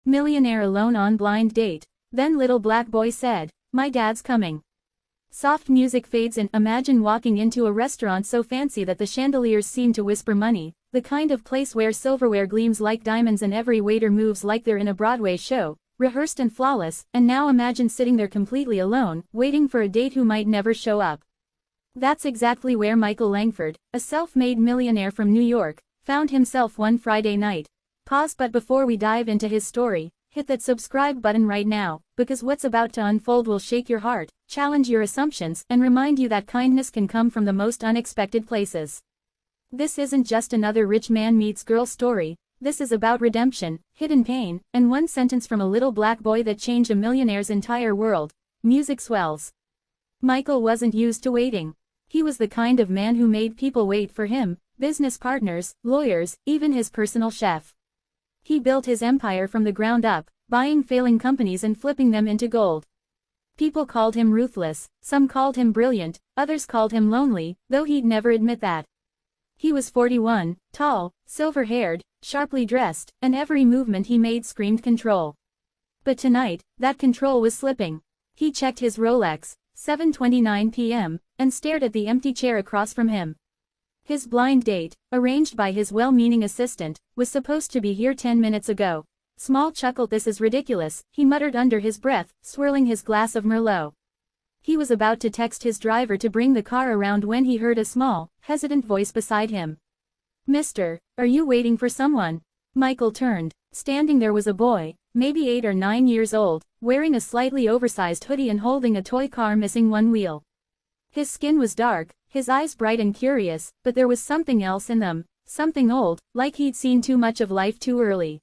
Millionaire alone on blind date. Then little black boy said, "My dad's coming." Soft music fades in. Imagine walking into a restaurant so fancy that the chandeliers seem to whisper money, the kind of place where silverware gleams like diamonds and every waiter moves like they're in a Broadway show, rehearsed and flawless. And now imagine sitting there completely alone, waiting for a date who might never show up. That's exactly where Michael Langford, a self-made millionaire from New York, found himself one Friday night. Pause, but before we dive into his story, hit that subscribe button right now, because what's about to unfold will shake your heart, challenge your assumptions, and remind you that kindness can come from the most unexpected places. This isn't just another rich man meets girl story. This is about redemption, hidden pain, and one sentence from a little black boy that changed a millionaire's entire world. Music swells. Michael wasn't used to waiting. He was the kind of man who made people wait for him, business partners, lawyers, even his personal chef. He built his empire from the ground up, buying failing companies and flipping them into gold. People called him ruthless, some called him brilliant, others called him lonely, though he'd never admit that. He was 41, tall, silver-haired, sharply dressed, and every movement he made screamed control. But tonight, that control was slipping. He checked his Rolex, 7:29 p.m., and stared at the empty chair across from him. His blind date, arranged by his well-meaning assistant, was supposed to be here 10 minutes ago. Small chuckled. "This is ridiculous," he muttered under his breath, swirling his glass of Merlot. He was about to text his driver to bring the car around when he heard a small, hesitant voice beside him. "Mister, are you waiting for someone?" Michael turned. Standing there was a boy, maybe 8 or 9 years old, wearing a slightly oversized hoodie and holding a toy car missing one wheel. His skin was dark, his eyes bright and curious, but there was something else in them, something old, like he'd seen too much of life too early.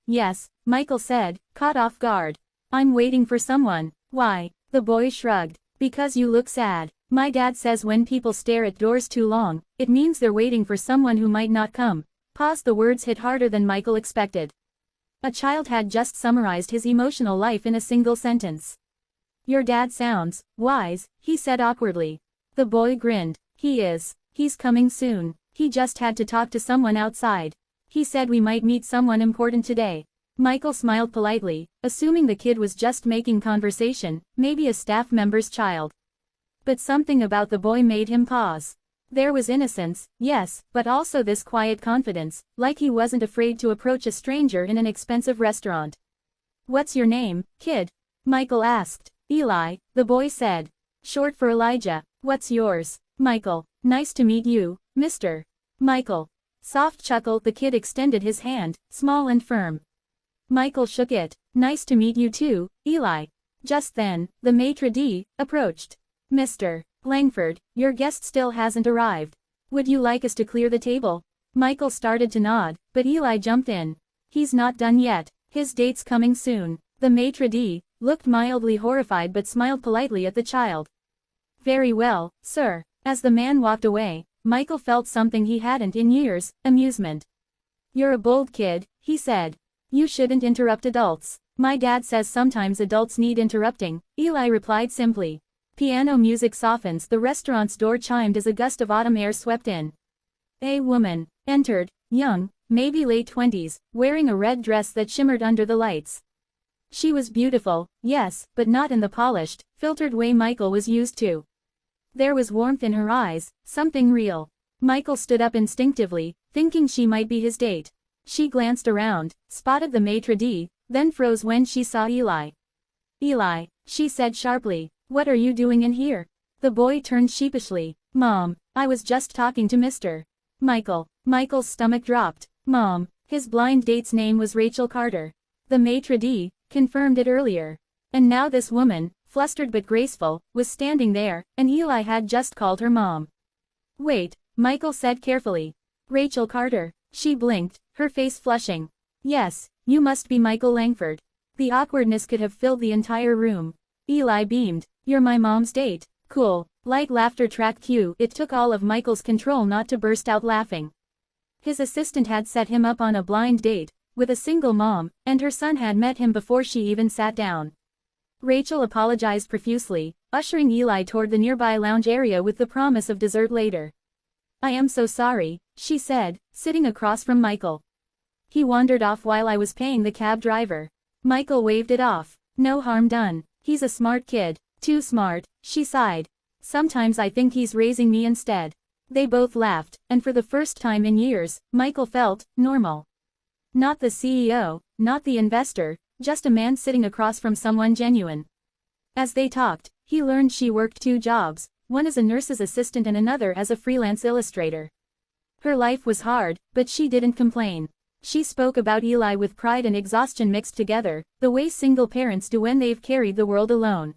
Yes," Michael said, caught off guard. "I'm waiting for someone." "Why?" The boy shrugged. "Because you look sad. My dad says when people stare at doors too long, it means they're waiting for someone who might not come." Pause. The words hit harder than Michael expected. A child had just summarized his emotional life in a single sentence. "Your dad sounds wise," he said awkwardly. The boy grinned. "He is. He's coming soon. He just had to talk to someone outside. He said we might meet someone important today." Michael smiled politely, assuming the kid was just making conversation, maybe a staff member's child. But something about the boy made him pause. There was innocence, yes, but also this quiet confidence, like he wasn't afraid to approach a stranger in an expensive restaurant. "What's your name, kid?" Michael asked. "Eli," the boy said. "Short for Elijah. What's yours?" "Michael." "Nice to meet you, Mr. Michael." Soft chuckle. The kid extended his hand, small and firm. Michael shook it. "Nice to meet you too, Eli." Just then, the maitre d' approached. "Mr. Langford, your guest still hasn't arrived. Would you like us to clear the table?" Michael started to nod, but Eli jumped in. "He's not done yet. His date's coming soon." The maitre d' looked mildly horrified but smiled politely at the child. "Very well, sir." As the man walked away, Michael felt something he hadn't in years, amusement. "You're a bold kid," he said. "You shouldn't interrupt adults." "My dad says sometimes adults need interrupting," Eli replied simply. Piano music softens. The restaurant's door chimed as a gust of autumn air swept in. A woman entered, young, maybe late 20s, wearing a red dress that shimmered under the lights. She was beautiful, yes, but not in the polished, filtered way Michael was used to. There was warmth in her eyes, something real. Michael stood up instinctively, thinking she might be his date. She glanced around, spotted the maitre d', then froze when she saw Eli. "Eli," she said sharply, "what are you doing in here?" The boy turned sheepishly. "Mom, I was just talking to Mr. Michael." Michael's stomach dropped. Mom. His blind date's name was Rachel Carter. The maitre d' confirmed it earlier. And now this woman, flustered but graceful, was standing there, and Eli had just called her mom. "Wait," Michael said carefully. "Rachel Carter." She blinked, her face flushing. "Yes, you must be Michael Langford." The awkwardness could have filled the entire room. Eli beamed. "You're my mom's date. Cool." Light laughter track cue. It took all of Michael's control not to burst out laughing. His assistant had set him up on a blind date, with a single mom, and her son had met him before she even sat down. Rachel apologized profusely, ushering Eli toward the nearby lounge area with the promise of dessert later. "I am so sorry," she said, sitting across from Michael. He wandered off while I was paying the cab driver. Michael waved it off. No harm done. He's a smart kid. Too smart, she sighed. Sometimes I think he's raising me instead. They both laughed, and for the first time in years, Michael felt normal. Not the CEO, not the investor, just a man sitting across from someone genuine. As they talked, he learned she worked 2 jobs, one as a nurse's assistant and another as a freelance illustrator. Her life was hard, but she didn't complain. She spoke about Eli with pride and exhaustion mixed together, the way single parents do when they've carried the world alone.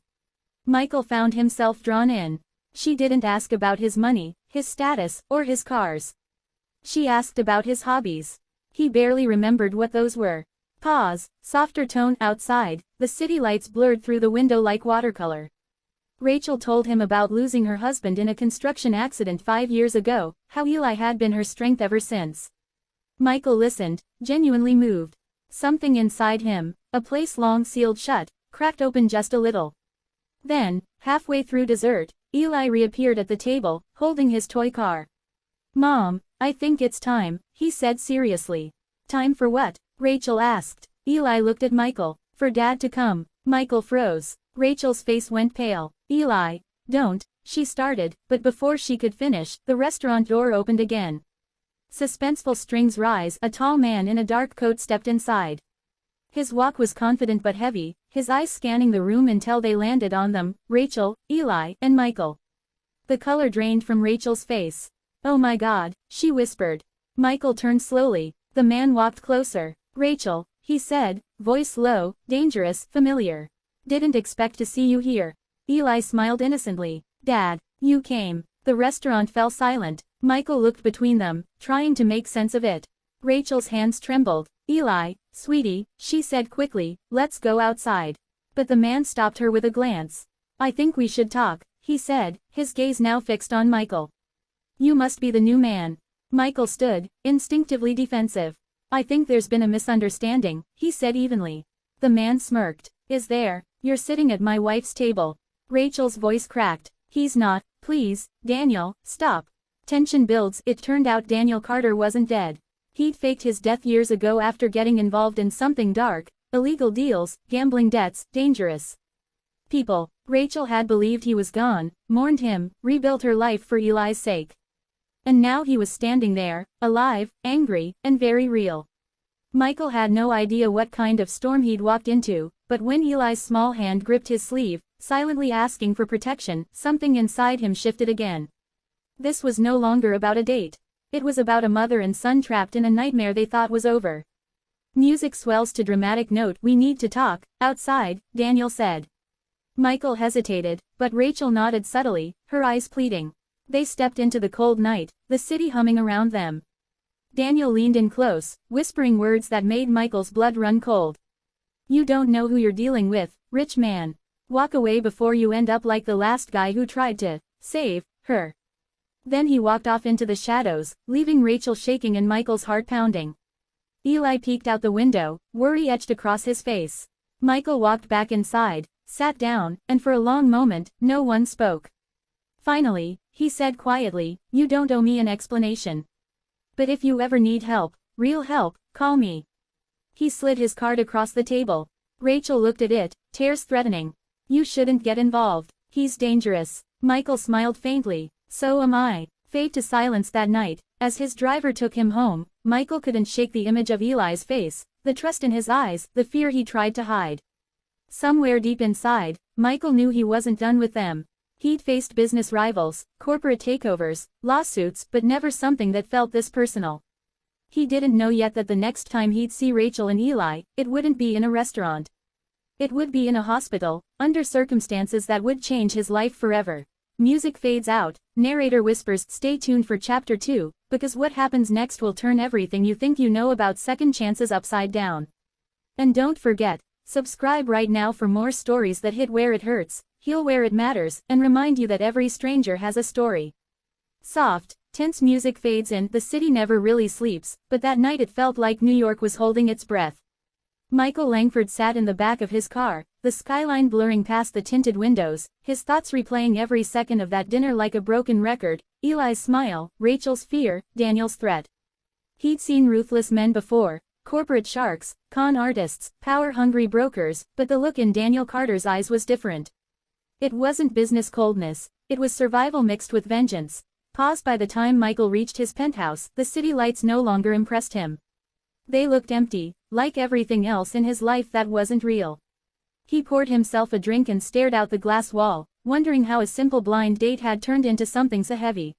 Michael found himself drawn in. She didn't ask about his money, his status, or his cars. She asked about his hobbies. He barely remembered what those were. Pause, softer tone outside, the city lights blurred through the window like watercolor. Rachel told him about losing her husband in a construction accident 5 years ago, how Eli had been her strength ever since. Michael listened, genuinely moved. Something inside him, a place long sealed shut, cracked open just a little. Then, halfway through dessert, Eli reappeared at the table, holding his toy car. "Mom, I think it's time," he said seriously. "Time for what?" Rachel asked. Eli looked at Michael. "For Dad to come." Michael froze. Rachel's face went pale. "Eli, don't," she started, but before she could finish, the restaurant door opened again. Suspenseful strings rise, a tall man in a dark coat stepped inside. His walk was confident but heavy, his eyes scanning the room until they landed on them, Rachel, Eli, and Michael. The color drained from Rachel's face. "Oh my God," she whispered. Michael turned slowly. The man walked closer. "Rachel," he said, voice low, dangerous, familiar. "Didn't expect to see you here." Eli smiled innocently. "Dad, you came." The restaurant fell silent. Michael looked between them, trying to make sense of it. Rachel's hands trembled. "Eli, sweetie," she said quickly, "let's go outside." But the man stopped her with a glance. "I think we should talk," he said, his gaze now fixed on Michael. "You must be the new man." Michael stood, instinctively defensive. "I think there's been a misunderstanding," he said evenly. The man smirked. "Is there? You're sitting at my wife's table." Rachel's voice cracked. "He's not. Please, Daniel, stop." Tension builds. It turned out Daniel Carter wasn't dead. He'd faked his death years ago after getting involved in something dark, illegal deals, gambling debts, dangerous people. Rachel had believed he was gone, mourned him, rebuilt her life for Eli's sake. And now he was standing there, alive, angry, and very real. Michael had no idea what kind of storm he'd walked into, but when Eli's small hand gripped his sleeve, silently asking for protection, something inside him shifted again. This was no longer about a date. It was about a mother and son trapped in a nightmare they thought was over. Music swells to dramatic note. "We need to talk, outside," Daniel said. Michael hesitated, but Rachel nodded subtly, her eyes pleading. They stepped into the cold night, the city humming around them. Daniel leaned in close, whispering words that made Michael's blood run cold. "You don't know who you're dealing with, rich man. Walk away before you end up like the last guy who tried to save her." Then he walked off into the shadows, leaving Rachel shaking and Michael's heart pounding. Eli peeked out the window, worry etched across his face. Michael walked back inside, sat down, and for a long moment, no one spoke. Finally, he said quietly, "You don't owe me an explanation. But if you ever need help, real help, call me." He slid his card across the table. Rachel looked at it, tears threatening. "You shouldn't get involved. He's dangerous." Michael smiled faintly. "So am I." Fade to silence that night. As his driver took him home, Michael couldn't shake the image of Eli's face, the trust in his eyes, the fear he tried to hide. Somewhere deep inside, Michael knew he wasn't done with them. He'd faced business rivals, corporate takeovers, lawsuits, but never something that felt this personal. He didn't know yet that the next time he'd see Rachel and Eli, it wouldn't be in a restaurant. It would be in a hospital, under circumstances that would change his life forever. Music fades out, narrator whispers, "Stay tuned for chapter 2, because what happens next will turn everything you think you know about second chances upside down." And don't forget, subscribe right now for more stories that hit where it hurts, heal where it matters, and remind you that every stranger has a story. Soft, tense music fades in. The city never really sleeps, but that night it felt like New York was holding its breath. Michael Langford sat in the back of his car, the skyline blurring past the tinted windows, his thoughts replaying every second of that dinner like a broken record, Eli's smile, Rachel's fear, Daniel's threat. He'd seen ruthless men before, Corporate sharks, con artists, power-hungry brokers, but the look in Daniel Carter's eyes was different. It wasn't business coldness, it was survival mixed with vengeance. By the time Michael reached his penthouse, the city lights no longer impressed him. They looked empty, like everything else in his life that wasn't real. He poured himself a drink and stared out the glass wall, wondering how a simple blind date had turned into something so heavy.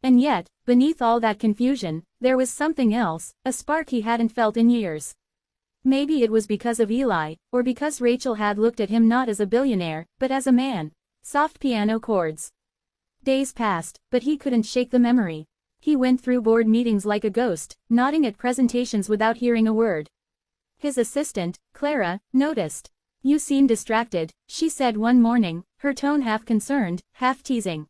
And yet, beneath all that confusion, there was something else, a spark he hadn't felt in years. Maybe it was because of Eli, or because Rachel had looked at him not as a billionaire, but as a man. Soft piano chords. Days passed, but he couldn't shake the memory. He went through board meetings like a ghost, nodding at presentations without hearing a word. His assistant, Clara, noticed. "You seem distracted," she said one morning, her tone half concerned, half teasing.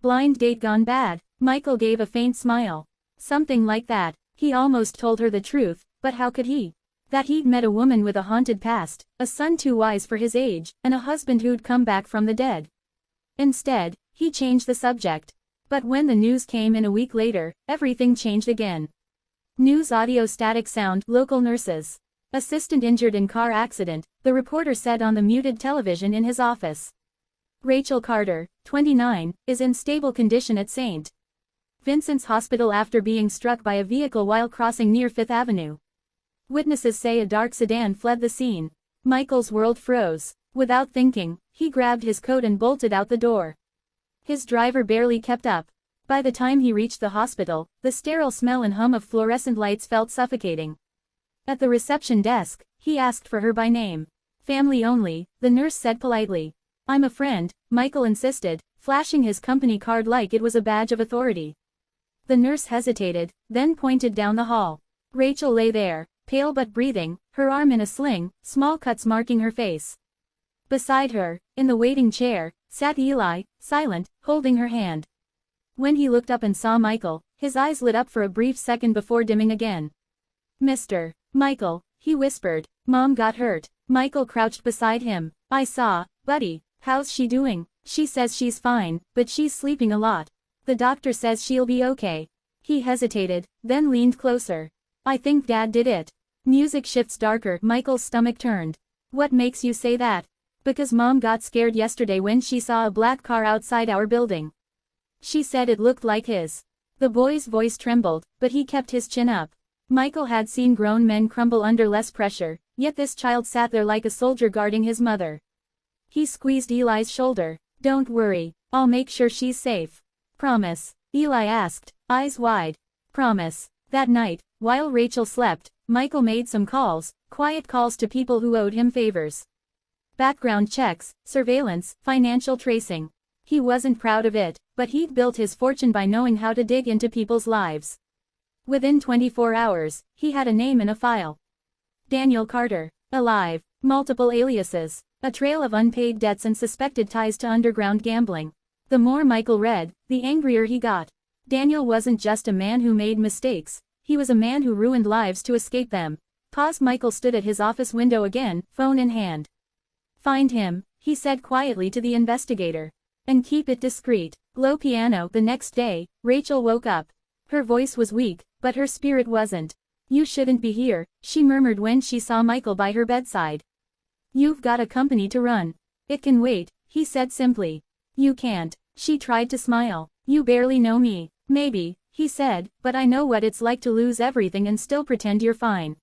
"Blind date gone bad," Michael gave a faint smile. Something like that. He almost told her the truth, but how could he? That he'd met a woman with a haunted past, a son too wise for his age, and a husband who'd come back from the dead. Instead, he changed the subject. But when the news came in a week later, everything changed again. News audio static sound, local nurses. Assistant injured in car accident, the reporter said on the muted television in his office. Rachel Carter, 29, is in stable condition at St. Vincent's Hospital after being struck by a vehicle while crossing near Fifth Avenue. Witnesses say a dark sedan fled the scene. Michael's world froze. Without thinking, he grabbed his coat and bolted out the door. His driver barely kept up. By the time he reached the hospital, the sterile smell and hum of fluorescent lights felt suffocating. At the reception desk, he asked for her by name. "Family only," the nurse said politely. "I'm a friend," Michael insisted, flashing his company card like it was a badge of authority. The nurse hesitated, then pointed down the hall. Rachel lay there, pale but breathing, her arm in a sling, small cuts marking her face. Beside her, in the waiting chair, sat Eli, silent, holding her hand. When he looked up and saw Michael, his eyes lit up for a brief second before dimming again. "Mr. Michael," he whispered, "Mom got hurt." Michael crouched beside him. "I saw, buddy. How's she doing?" "She says she's fine, but she's sleeping a lot. The doctor says she'll be okay." He hesitated, then leaned closer. "I think Dad did it." Music shifts darker. Michael's stomach turned. "What makes you say that?" "Because Mom got scared yesterday when she saw a black car outside our building. She said it looked like his." The boy's voice trembled, but he kept his chin up. Michael had seen grown men crumble under less pressure, yet this child sat there like a soldier guarding his mother. He squeezed Eli's shoulder. "Don't worry, I'll make sure she's safe." "Promise?" Eli asked, eyes wide. "Promise." That night, while Rachel slept, Michael made some calls, quiet calls to people who owed him favors. Background checks, surveillance, financial tracing. He wasn't proud of it, but he'd built his fortune by knowing how to dig into people's lives. Within 24 hours, he had a name in a file. Daniel Carter. Alive. Multiple aliases. A trail of unpaid debts and suspected ties to underground gambling. The more Michael read, the angrier he got. Daniel wasn't just a man who made mistakes, he was a man who ruined lives to escape them. Michael stood at his office window again, phone in hand. "Find him," he said quietly to the investigator. "And keep it discreet." Low piano. The next day, Rachel woke up. Her voice was weak, but her spirit wasn't. "You shouldn't be here," she murmured when she saw Michael by her bedside. "You've got a company to run." "It can wait," he said simply. "You can't." She tried to smile. "You barely know me." "Maybe," he said, "but I know what it's like to lose everything and still pretend you're fine."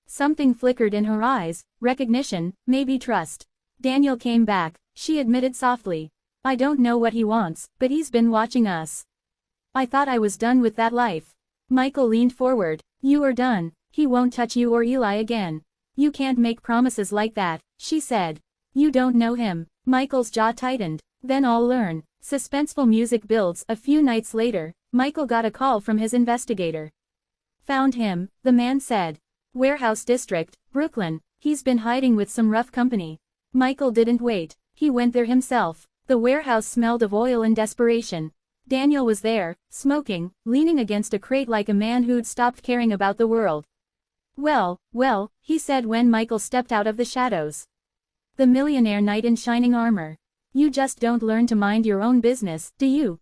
Something flickered in her eyes, recognition, maybe trust. "Daniel came back," she admitted softly. "I don't know what he wants, but he's been watching us. I thought I was done with that life." Michael leaned forward. "You are done. He won't touch you or Eli again." "You can't make promises like that," she said. "You don't know him." Michael's jaw tightened. "Then I'll learn." Suspenseful music builds. A few nights later, Michael got a call from his investigator. "Found him," the man said. "Warehouse District, Brooklyn. He's been hiding with some rough company." Michael didn't wait. He went there himself. The warehouse smelled of oil and desperation. Daniel was there, smoking, leaning against a crate like a man who'd stopped caring about the world. Well, he said when Michael stepped out of the shadows. "The millionaire knight in shining armor. You just don't learn to mind your own business, do you?"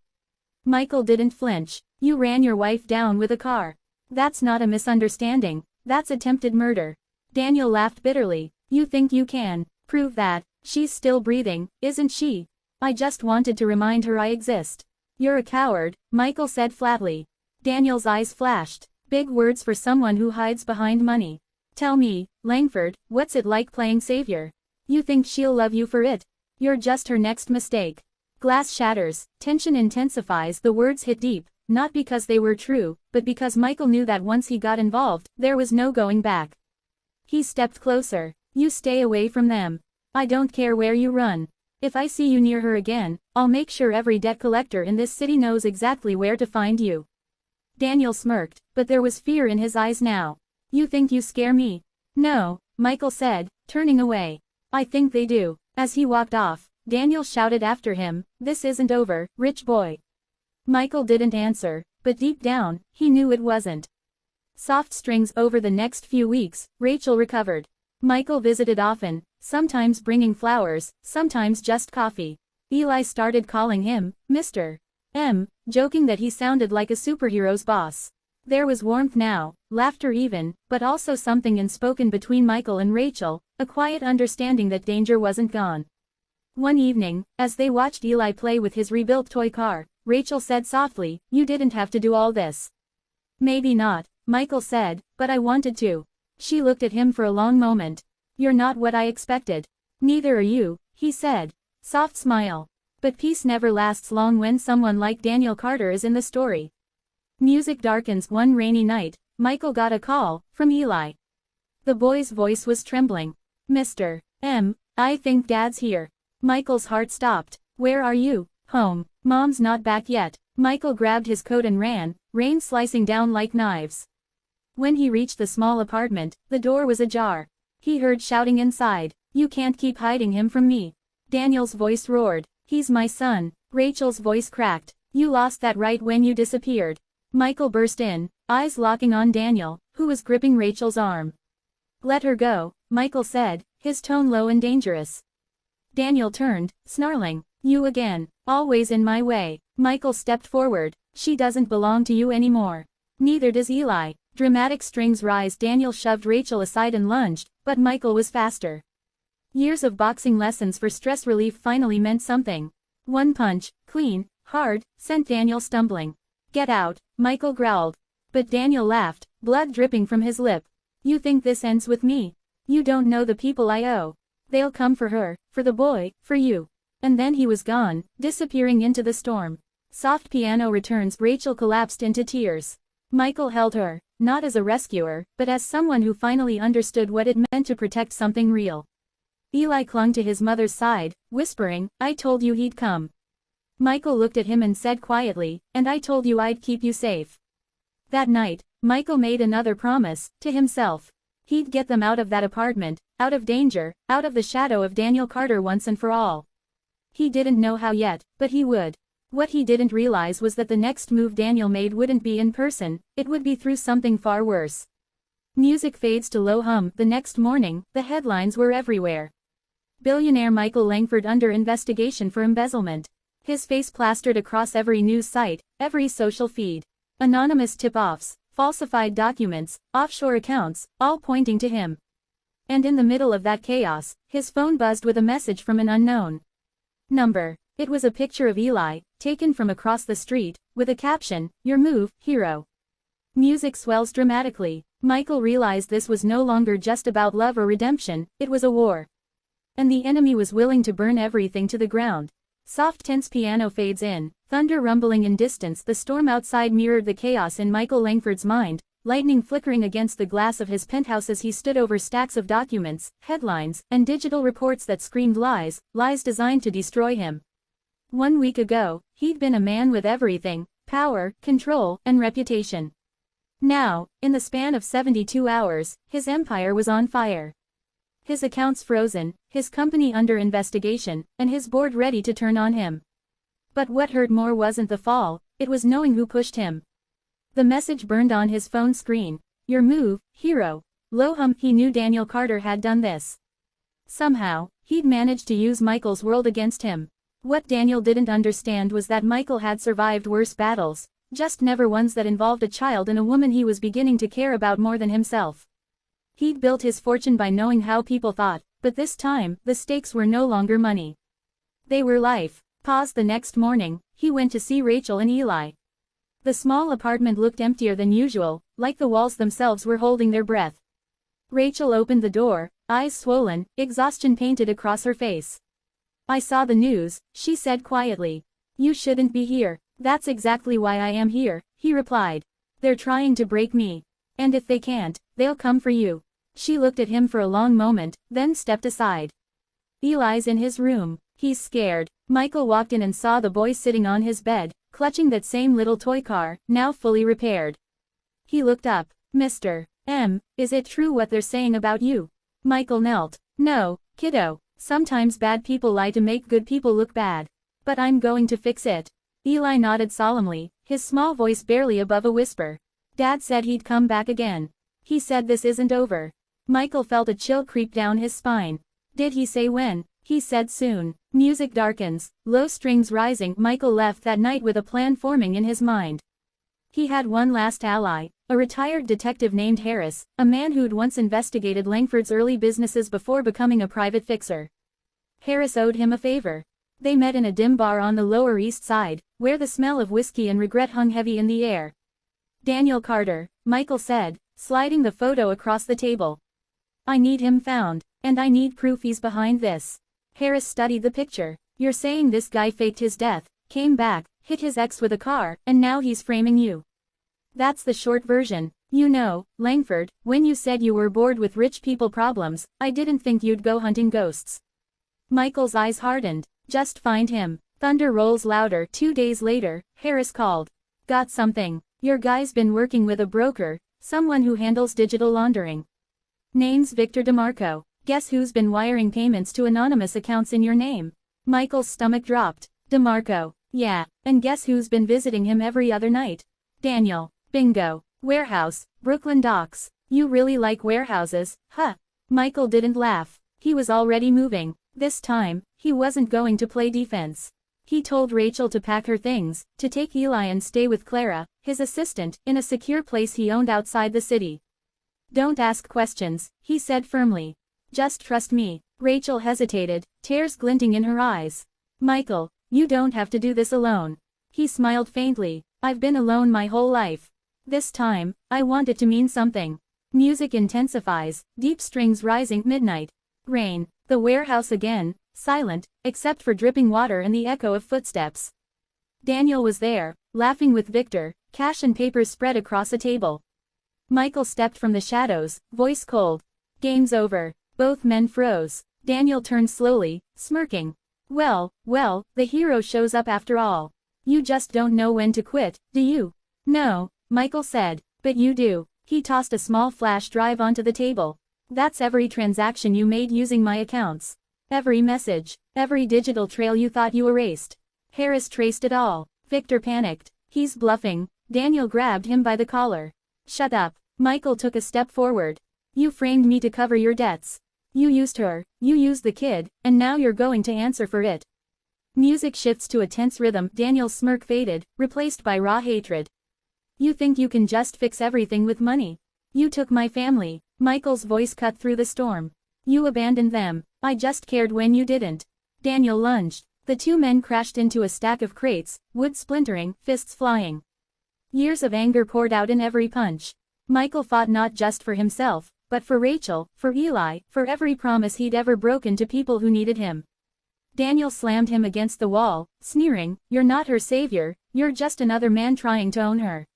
Michael didn't flinch. "You ran your wife down with a car." "That's not a misunderstanding," That's attempted murder. Daniel laughed bitterly. You think you can prove that? She's still breathing, isn't she? I just wanted to remind her I exist. You're a coward, Michael said flatly. Daniel's eyes flashed. Big words for someone who hides behind money. Tell me, Langford, what's it like playing savior? You think she'll love you for it? You're just her next mistake. Glass shatters, tension intensifies. The words hit deep, not because they were true, but because Michael knew that once he got involved, there was no going back. He stepped closer. You stay away from them. I don't care where you run. If I see you near her again, I'll make sure every debt collector in this city knows exactly where to find you. Daniel smirked, but there was fear in his eyes now. You think you scare me? No, Michael said, turning away. I think they do. As he walked off, Daniel shouted after him, this isn't over, rich boy. Michael didn't answer, but deep down, he knew it wasn't. Soft strings. Over the next few weeks, Rachel recovered. Michael visited often, sometimes bringing flowers, sometimes just coffee. Eli started calling him Mr. M, joking that he sounded like a superhero's boss. There was warmth now, laughter even, but also something unspoken between Michael and Rachel, a quiet understanding that danger wasn't gone. One evening, as they watched Eli play with his rebuilt toy car, Rachel said softly, you didn't have to do all this. Maybe not, Michael said, but I wanted to. She looked at him for a long moment. You're not what I expected. Neither are you, he said. Soft smile. But peace never lasts long when someone like Daniel Carter is in the story. Music darkens. One rainy night, Michael got a call from Eli. The boy's voice was trembling. Mr. M, I think Dad's here. Michael's heart stopped. Where are you? Home. Mom's not back yet. Michael grabbed his coat and ran, rain slicing down like knives. When he reached the small apartment, the door was ajar. He heard shouting inside. You can't keep hiding him from me. Daniel's voice roared. He's my son. Rachel's voice cracked. You lost that right when you disappeared. Michael burst in, eyes locking on Daniel, who was gripping Rachel's arm. Let her go, Michael said, his tone low and dangerous. Daniel turned, snarling. You again, always in my way. Michael stepped forward. She doesn't belong to you anymore. Neither does Eli. Dramatic strings rise. Daniel shoved Rachel aside and lunged, but Michael was faster. Years of boxing lessons for stress relief finally meant something. One punch, clean, hard, sent Daniel stumbling. Get out, Michael growled. But Daniel laughed, blood dripping from his lip. You think this ends with me? You don't know the people I owe. They'll come for her, for the boy, for you. And then he was gone, disappearing into the storm. Soft piano returns. Rachel collapsed into tears. Michael held her, not as a rescuer, but as someone who finally understood what it meant to protect something real. Eli clung to his mother's side, whispering, I told you he'd come. Michael looked at him and said quietly, and I told you I'd keep you safe. That night, Michael made another promise, to himself. He'd get them out of that apartment, out of danger, out of the shadow of Daniel Carter once and for all. He didn't know how yet, but he would. What he didn't realize was that the next move Daniel made wouldn't be in person, it would be through something far worse. Music fades to low hum. The next morning, the headlines were everywhere. Billionaire Michael Langford under investigation for embezzlement. His face plastered across every news site, every social feed. Anonymous tip-offs, falsified documents, offshore accounts, all pointing to him. And in the middle of that chaos, his phone buzzed with a message from an unknown number. It was a picture of Eli, taken from across the street, with a caption, Your move, hero. Music swells dramatically. Michael realized this was no longer just about love or redemption, it was a war. And the enemy was willing to burn everything to the ground. Soft tense piano fades in, thunder rumbling in distance. The storm outside mirrored the chaos in Michael Langford's mind, lightning flickering against the glass of his penthouse as he stood over stacks of documents, headlines, and digital reports that screamed lies, lies designed to destroy him. 1 week ago, he'd been a man with everything, power, control, and reputation. Now, in the span of 72 hours, his empire was on fire. His accounts frozen, his company under investigation, and his board ready to turn on him. But what hurt more wasn't the fall, it was knowing who pushed him. The message burned on his phone screen. Your move, hero. Low hum. He knew Daniel Carter had done this. Somehow, he'd managed to use Michael's world against him. What Daniel didn't understand was that Michael had survived worse battles, just never ones that involved a child and a woman he was beginning to care about more than himself. He'd built his fortune by knowing how people thought, but this time, the stakes were no longer money. They were life. The next morning, he went to see Rachel and Eli. The small apartment looked emptier than usual, like the walls themselves were holding their breath. Rachel opened the door, eyes swollen, exhaustion painted across her face. "I saw the news," she said quietly. "You shouldn't be here." "That's exactly why I am here," he replied. "They're trying to break me. And if they can't, they'll come for you." She looked at him for a long moment, then stepped aside. "Eli's in his room. He's scared." Michael walked in and saw the boy sitting on his bed, clutching that same little toy car, now fully repaired. He looked up. "Mr. M, is it true what they're saying about you?" Michael knelt. "No, kiddo. Sometimes bad people lie to make good people look bad. But I'm going to fix it." Eli nodded solemnly, his small voice barely above a whisper. "Dad said he'd come back again. He said this isn't over." Michael felt a chill creep down his spine. "Did he say when?" "He said soon." Music darkens, low strings rising. Michael left that night with a plan forming in his mind. He had one last ally, a retired detective named Harris, a man who'd once investigated Langford's early businesses before becoming a private fixer. Harris owed him a favor. They met in a dim bar on the Lower East Side, where the smell of whiskey and regret hung heavy in the air. "Daniel Carter," Michael said, sliding the photo across the table. "I need him found, and I need proof he's behind this." Harris studied the picture. "You're saying this guy faked his death, came back, hit his ex with a car, and now he's framing you?" "That's the short version. You know, Langford, when you said you were bored with rich people problems, I didn't think you'd go hunting ghosts." Michael's eyes hardened. "Just find him." Thunder rolls louder. 2 days later, Harris called. "Got something. Your guy's been working with a broker, someone who handles digital laundering. Name's Victor DeMarco. Guess who's been wiring payments to anonymous accounts in your name?" Michael's stomach dropped. "DeMarco. Yeah, and guess who's been visiting him every other night? Daniel. Bingo. Warehouse, Brooklyn Docks. You really like warehouses, huh?" Michael didn't laugh. He was already moving. This time, he wasn't going to play defense. He told Rachel to pack her things, to take Eli and stay with Clara, his assistant, in a secure place he owned outside the city. "Don't ask questions," he said firmly. "Just trust me." Rachel hesitated, tears glinting in her eyes. "Michael, you don't have to do this alone." He smiled faintly. "I've been alone my whole life. This time, I want it to mean something." Music intensifies, deep strings rising. Midnight. Rain. The warehouse again, silent, except for dripping water and the echo of footsteps. Daniel was there, laughing with Victor, cash and papers spread across a table. Michael stepped from the shadows, voice cold. "Game's over." Both men froze. Daniel turned slowly, smirking. Well, the hero shows up after all. You just don't know when to quit, do you?" "No," Michael said, "but you do." He tossed a small flash drive onto the table. "That's every transaction you made using my accounts. Every message, every digital trail you thought you erased." Harris traced it all. Victor panicked. "He's bluffing." Daniel grabbed him by the collar. "Shut up." Michael took a step forward. "You framed me to cover your debts. You used her, you used the kid, and now you're going to answer for it." Music shifts to a tense rhythm. Daniel's smirk faded, replaced by raw hatred. "You think you can just fix everything with money? You took my family." Michael's voice cut through the storm. "You abandoned them. I just cared when you didn't." Daniel lunged. The two men crashed into a stack of crates, wood splintering, fists flying. Years of anger poured out in every punch. Michael fought not just for himself, but for Rachel, for Eli, for every promise he'd ever broken to people who needed him. Daniel slammed him against the wall, sneering, "You're not her savior, you're just another man trying to own her."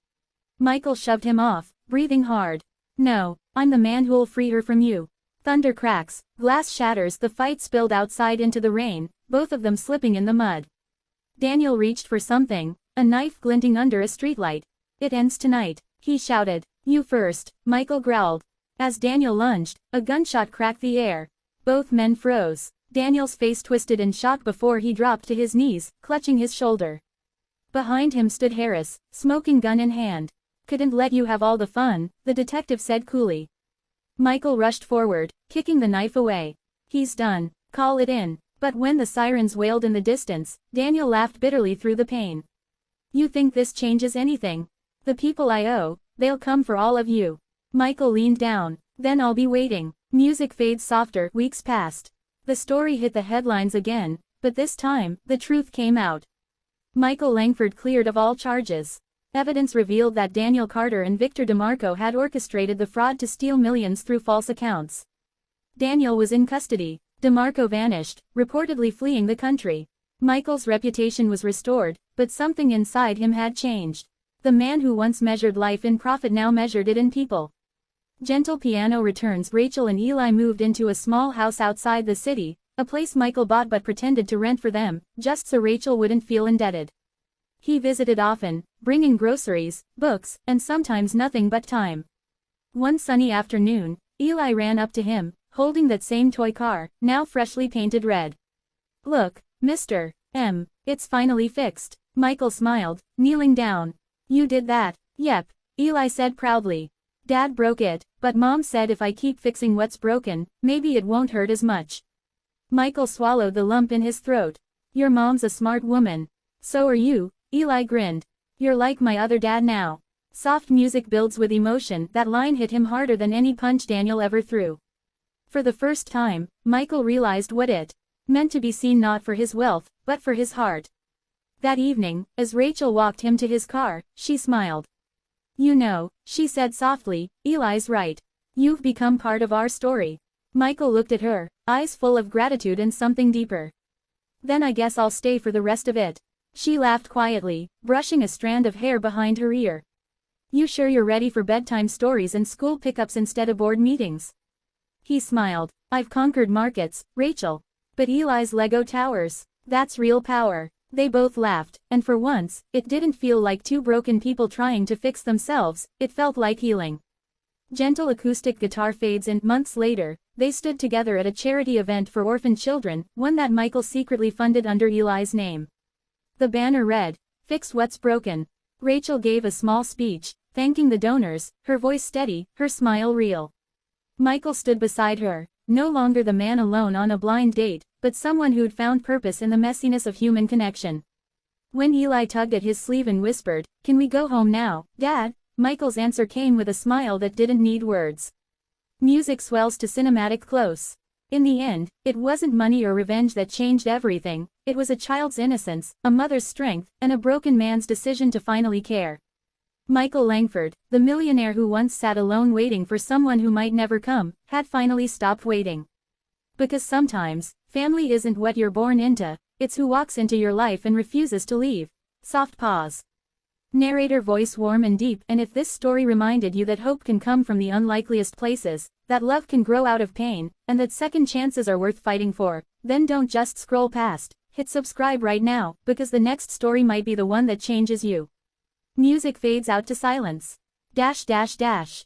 Michael shoved him off, breathing hard. "No, I'm the man who'll free her from you." Thunder cracks, glass shatters. The fight spilled outside into the rain, both of them slipping in the mud. Daniel reached for something, a knife glinting under a streetlight. "It ends tonight," he shouted. "You first," Michael growled. As Daniel lunged, a gunshot cracked the air. Both men froze. Daniel's face twisted in shock before he dropped to his knees, clutching his shoulder. Behind him stood Harris, smoking gun in hand. "Couldn't let you have all the fun," the detective said coolly. Michael rushed forward, kicking the knife away. "He's done. Call it in." But when the sirens wailed in the distance, Daniel laughed bitterly through the pain. "You think this changes anything? The people I owe, they'll come for all of you." Michael leaned down. Then I'll be waiting. Music fades softer, weeks passed. The story hit the headlines again, but this time, the truth came out. Michael Langford cleared of all charges. Evidence revealed that Daniel Carter and Victor DeMarco had orchestrated the fraud to steal millions through false accounts. Daniel was in custody. DeMarco vanished, reportedly fleeing the country. Michael's reputation was restored, but something inside him had changed. The man who once measured life in profit now measured it in people. Gentle piano returns. Rachel and Eli moved into a small house outside the city, a place Michael bought but pretended to rent for them, just so Rachel wouldn't feel indebted. He visited often, bringing groceries, books, and sometimes nothing but time. One sunny afternoon, Eli ran up to him, holding that same toy car, now freshly painted red. "Look, Mr. M, it's finally fixed." Michael smiled, kneeling down. "You did that?" "Yep," Eli said proudly. "Dad broke it, but Mom said if I keep fixing what's broken, maybe it won't hurt as much." Michael swallowed the lump in his throat. "Your mom's a smart woman." "So are you," Eli grinned. "You're like my other dad now." Soft music builds with emotion. That line hit him harder than any punch Daniel ever threw. For the first time, Michael realized what it meant to be seen not for his wealth, but for his heart. That evening, as Rachel walked him to his car, she smiled. "You know," she said softly, "Eli's right. You've become part of our story." Michael looked at her, eyes full of gratitude and something deeper. "Then I guess I'll stay for the rest of it." She laughed quietly, brushing a strand of hair behind her ear. "You sure you're ready for bedtime stories and school pickups instead of board meetings?" He smiled. "I've conquered markets, Rachel. But Eli's Lego towers, that's real power." They both laughed, and for once, it didn't feel like two broken people trying to fix themselves, it felt like healing. Gentle acoustic guitar fades in. Months later, they stood together at a charity event for orphan children, one that Michael secretly funded under Eli's name. The banner read, "Fix what's broken." Rachel gave a small speech, thanking the donors, her voice steady, her smile real. Michael stood beside her, no longer the man alone on a blind date, but someone who'd found purpose in the messiness of human connection. When Eli tugged at his sleeve and whispered, "Can we go home now, Dad?" Michael's answer came with a smile that didn't need words. Music swells to cinematic close. In the end, it wasn't money or revenge that changed everything, it was a child's innocence, a mother's strength, and a broken man's decision to finally care. Michael Langford, the millionaire who once sat alone waiting for someone who might never come, had finally stopped waiting. Because sometimes, family isn't what you're born into, it's who walks into your life and refuses to leave. Soft pause. Narrator voice warm and deep. And if this story reminded you that hope can come from the unlikeliest places, that love can grow out of pain, and that second chances are worth fighting for, then don't just scroll past. Hit subscribe right now, because the next story might be the one that changes you. Music fades out to silence. Dash dash dash.